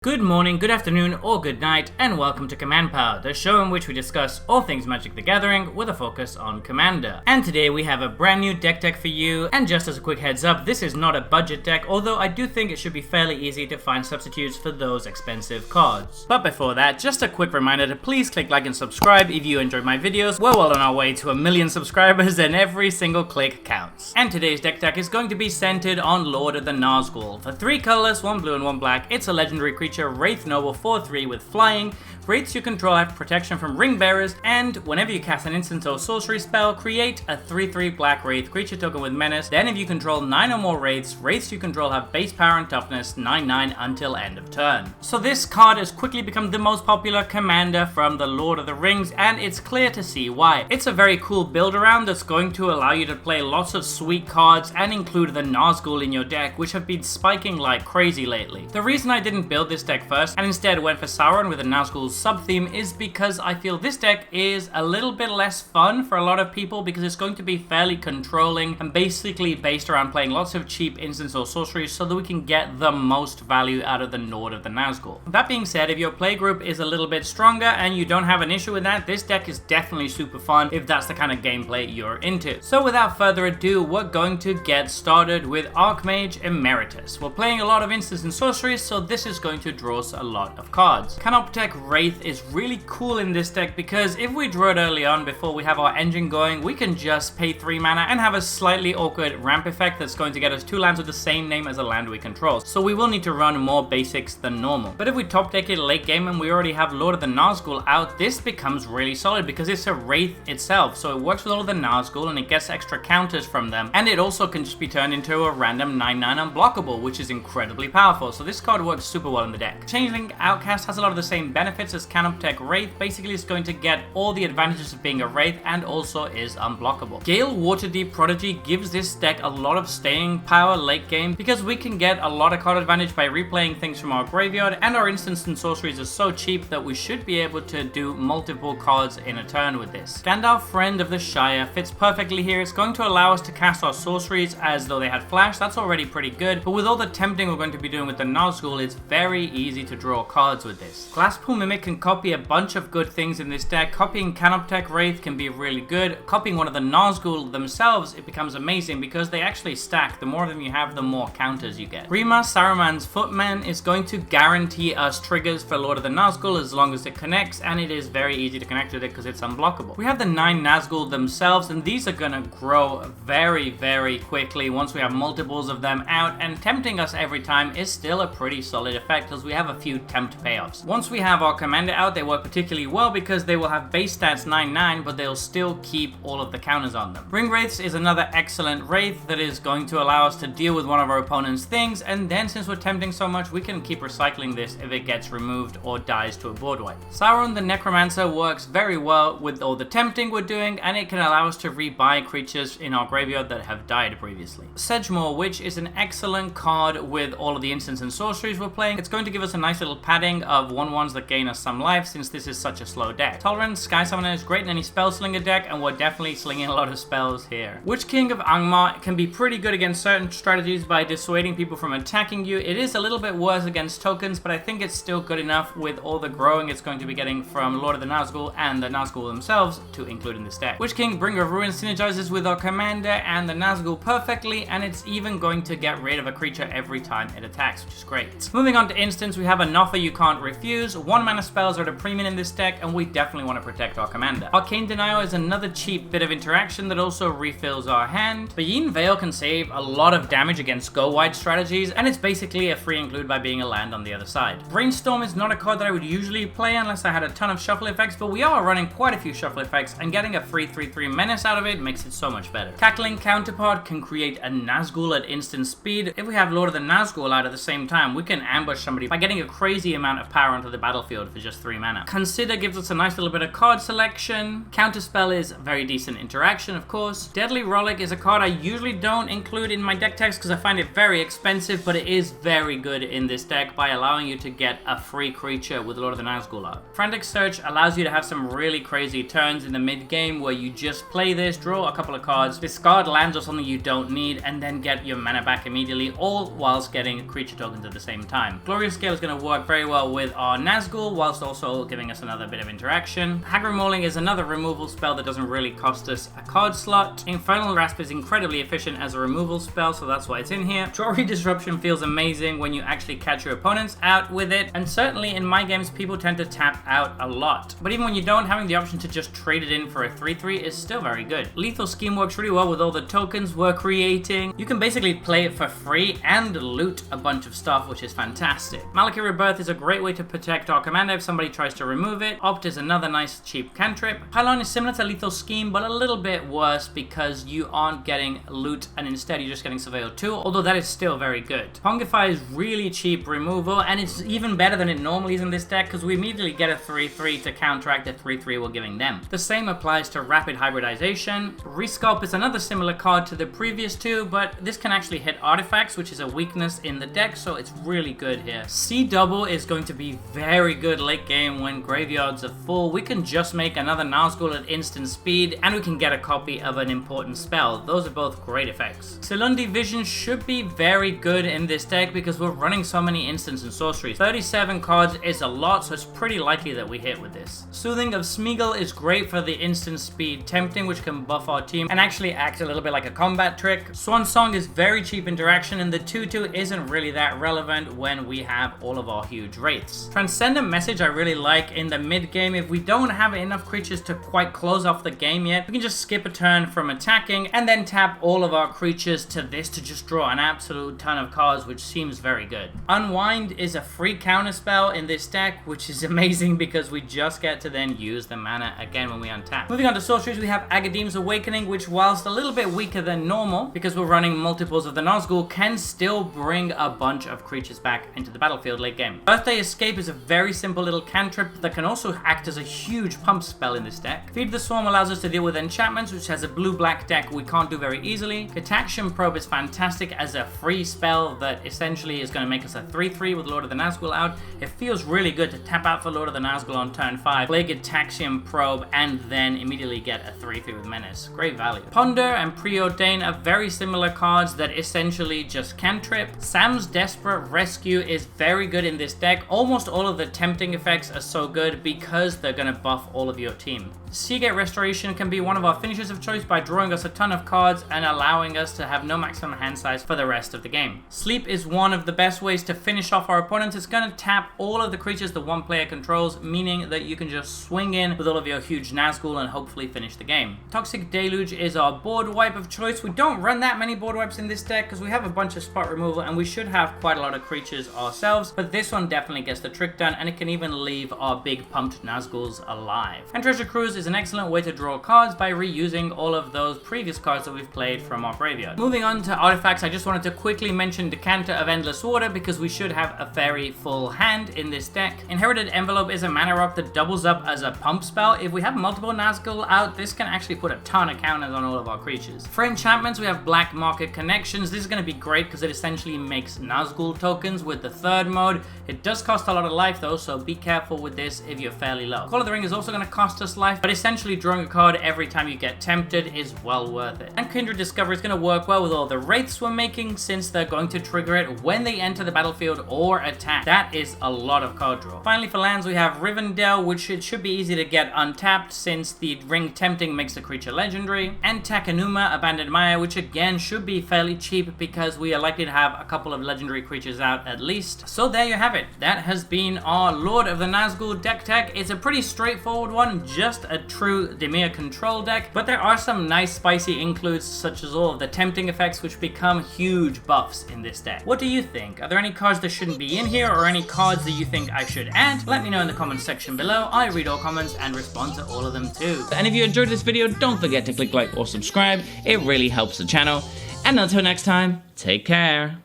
Good morning, good afternoon, or good night, and welcome to Command Power, the show in which we discuss all things Magic the Gathering with a focus on Commander. And today we have a brand new deck for you, and just as a quick heads up, this is not a budget deck, although I do think it should be fairly easy to find substitutes for those expensive cards. But before that, just a quick reminder to please click like and subscribe if you enjoy my videos. We're well on our way to 1 million subscribers, and every single click counts. And today's deck is going to be centered on Lord of the Nazgul. For 3 colors, 1 blue and 1 black, it's a legendary creature, Wraith Noble 4/3 with flying. Wraiths you control have protection from ring bearers, and whenever you cast an instant or sorcery spell, create a 3/3 black Wraith creature token with menace. Then if you control 9 or more Wraiths you control have base power and toughness 9/9 until end of turn. So this card has quickly become the most popular commander from the Lord of the Rings, and it's clear to see why. It's a very cool build around that's going to allow you to play lots of sweet cards and include the Nazgul in your deck, which have been spiking like crazy lately. The reason I didn't build this deck first and instead went for Sauron with a Nazgul sub-theme is because I feel this deck is a little bit less fun for a lot of people because it's going to be fairly controlling and basically based around playing lots of cheap instants or sorceries so that we can get the most value out of the Lord of the Nazgul. That being said, if your playgroup is a little bit stronger and you don't have an issue with that, this deck is definitely super fun if that's the kind of gameplay you're into. So without further ado, we're going to get started with Archmage Emeritus. We're playing a lot of instants and sorceries, so this is going to draw us a lot of cards. Canoptek Wraith is really cool in this deck because if we draw it early on before we have our engine going, we can just pay 3 mana and have a slightly awkward ramp effect that's going to get us 2 lands with the same name as a land we control. So we will need to run more basics than normal. But if we top deck it late game and we already have Lord of the Nazgul out, this becomes really solid because it's a Wraith itself. So it works with all of the Nazgul and it gets extra counters from them. And it also can just be turned into a random 9/9 unblockable, which is incredibly powerful. So this card works super well in the deck. Changeling Outcast has a lot of the same benefits as Canoptek Wraith. Basically, it's going to get all the advantages of being a Wraith and also is unblockable. Gale Waterdeep Prodigy gives this deck a lot of staying power late game because we can get a lot of card advantage by replaying things from our graveyard, and our instants and sorceries are so cheap that we should be able to do multiple cards in a turn with this. Gandalf Friend of the Shire fits perfectly here. It's going to allow us to cast our sorceries as though they had flash. That's already pretty good, but with all the tempting we're going to be doing with the Nazgul, it's very easy to draw cards with this. Glasspool Mimic can copy a bunch of good things in this deck. Copying Canoptek Wraith can be really good. Copying one of the Nazgul themselves, it becomes amazing because they actually stack. The more of them you have, the more counters you get. Rima Saruman's Footman is going to guarantee us triggers for Lord of the Nazgul as long as it connects, and it is very easy to connect with it because it's unblockable. We have the 9 Nazgul themselves, and these are going to grow very quickly once we have multiples of them out, and tempting us every time is still a pretty solid effect as we have a few tempt payoffs. Once we have our commander out, they work particularly well because they will have base stats 9/9, but they'll still keep all of the counters on them. Ring Wraiths is another excellent Wraith that is going to allow us to deal with one of our opponent's things, and then since we're tempting so much, we can keep recycling this if it gets removed or dies to a board wipe. Sauron the Necromancer works very well with all the tempting we're doing, and it can allow us to rebuy creatures in our graveyard that have died previously. Sedgemoor Witch is an excellent card with all of the instants and sorceries we're playing. It's going to give us a nice little padding of 1/1s that gain us some life since this is such a slow deck. Tolerant Sky Summoner is great in any spell slinger deck, and we're definitely slinging a lot of spells here. Witch King of Angmar can be pretty good against certain strategies by dissuading people from attacking you. It is a little bit worse against tokens, but I think it's still good enough with all the growing it's going to be getting from Lord of the Nazgul and the Nazgul themselves to include in this deck. Witch King Bringer of Ruin synergizes with our commander and the Nazgul perfectly, and it's even going to get rid of a creature every time it attacks, which is great. Moving on to instants, we have an offer you can't refuse. 1 mana spells are at a premium in this deck, and we definitely want to protect our commander. Arcane Denial is another cheap bit of interaction that also refills our hand. Bayin Veil can save a lot of damage against go-wide strategies, and it's basically a free include by being a land on the other side. Brainstorm is not a card that I would usually play unless I had a ton of shuffle effects, but we are running quite a few shuffle effects, and getting a free 3/3 menace out of it makes it so much better. Cackling Counterpart can create a Nazgul at instant speed. If we have Lord of the Nazgul out at the same time, we can ambush somebody by getting a crazy amount of power onto the battlefield for just 3 mana. Consider gives us a nice little bit of card selection. Counterspell is very decent interaction, of course. Deadly Rollick is a card I usually don't include in my deck text because I find it very expensive, but it is very good in this deck by allowing you to get a free creature with Lord of the Nazgul out. Frantic Search allows you to have some really crazy turns in the mid game where you just play this, draw a couple of cards, discard lands or something you don't need, and then get your mana back immediately, all whilst getting creature tokens at the same time. Glorious Glory Scale is going to work very well with our Nazgul, whilst also giving us another bit of interaction. Hag Mauling is another removal spell that doesn't really cost us a card slot. Infernal Rasp is incredibly efficient as a removal spell, so that's why it's in here. Jewelry Disruption feels amazing when you actually catch your opponents out with it, and certainly in my games people tend to tap out a lot. But even when you don't, having the option to just trade it in for a 3/3 is still very good. Lethal Scheme works really well with all the tokens we're creating. You can basically play it for free and loot a bunch of stuff, which is fantastic. Malachite Rebirth is a great way to protect our commander if somebody tries to remove it. Opt is another nice cheap cantrip. Pylon is similar to Lethal Scheme, but a little bit worse because you aren't getting loot and instead you're just getting Surveil 2, although that is still very good. Pongify is really cheap removal, and it's even better than it normally is in this deck because we immediately get a 3/3 to counteract the 3/3 we're giving them. The same applies to Rapid Hybridization. Resculpt is another similar card to the previous two, but this can actually hit artifacts, which is a weakness in the deck, so it's really good here. C-Double is going to be very good late game when graveyards are full. We can just make another Nazgul at instant speed, and we can get a copy of an important spell. Those are both great effects. Silundi Vision should be very good in this deck because we're running so many instants and sorceries. 37 cards is a lot, so it's pretty likely that we hit with this. Soothing of Smeagol is great for the instant speed tempting, which can buff our team and actually act a little bit like a combat trick. Swan Song is very cheap interaction, and the 2/2 isn't really that relevant when we have all of our huge wraiths. Transcendent Message I really like in the mid game. If we don't have enough creatures to quite close off the game yet, we can just skip a turn from attacking and then tap all of our creatures to this to just draw an absolute ton of cards, which seems very good. Unwind is a free counter spell in this deck, which is amazing because we just get to then use the mana again when we untap. Moving on to sorceries, we have Agadeem's Awakening, which whilst a little bit weaker than normal because we're running multiples of the Nazgul, can still bring a bunch of creatures back into the battlefield late game. Birthday Escape is a very simple little cantrip that can also act as a huge pump spell in this deck. Feed the Swarm allows us to deal with enchantments, which has a blue-black deck we can't do very easily. Cataxian Probe is fantastic as a free spell that essentially is going to make us a 3/3 with Lord of the Nazgul out. It feels really good to tap out for Lord of the Nazgul on turn 5, play Cataxian Probe, and then immediately get a 3/3 with Menace. Great value. Ponder and Preordain are very similar cards that essentially just cantrip. Sam's Desperate Rescue is very good in this deck. Almost all of the tempting effects are so good because they're going to buff all of your team. Seagate Restoration can be one of our finishers of choice by drawing us a ton of cards and allowing us to have no maximum hand size for the rest of the game. Sleep is one of the best ways to finish off our opponents. It's going to tap all of the creatures the one player controls, meaning that you can just swing in with all of your huge Nazgul and hopefully finish the game. Toxic Deluge is our board wipe of choice. We don't run that many board wipes in this deck because we have a bunch of spot removal and we should have quite a lot of creatures ourselves, but this one definitely gets the trick done, and it can even leave our big pumped Nazguls alive. And Treasure Cruise is an excellent way to draw cards by reusing all of those previous cards that we've played from our graveyard. Moving on to artifacts, I just wanted to quickly mention Decanter of Endless Water because we should have a very full hand in this deck. Inherited Envelope is a mana rock that doubles up as a pump spell. If we have multiple Nazgul out, this can actually put a ton of counters on all of our creatures. For enchantments, we have Black Market Connections. This is going to be great because it essentially makes Nazgul tokens with the third mode. It does cost a lot of life though, so be careful with this if you're fairly low. Call of the Ring is also going to cost us life, but essentially drawing a card every time you get tempted is well worth it. And Kindred Discovery is going to work well with all the wraiths we're making since they're going to trigger it when they enter the battlefield or attack. That is a lot of card draw. Finally, for lands, we have Rivendell, which it should be easy to get untapped since the Ring Tempting makes the creature legendary. And Takenuma, Abandoned Maya, which again should be fairly cheap because we are likely to have a couple of legendary creatures out at least. So there you have it. That has been our Lord of the Nazgul deck tech. It's a pretty straightforward one, just a true Dimir control deck, but there are some nice spicy includes such as all of the tempting effects which become huge buffs in this deck. What do you think? Are there any cards that shouldn't be in here or any cards that you think I should add? Let me know in the comments section below. I read all comments and respond to all of them too. And if you enjoyed this video, don't forget to click like or subscribe. It really helps the channel. And until next time, take care.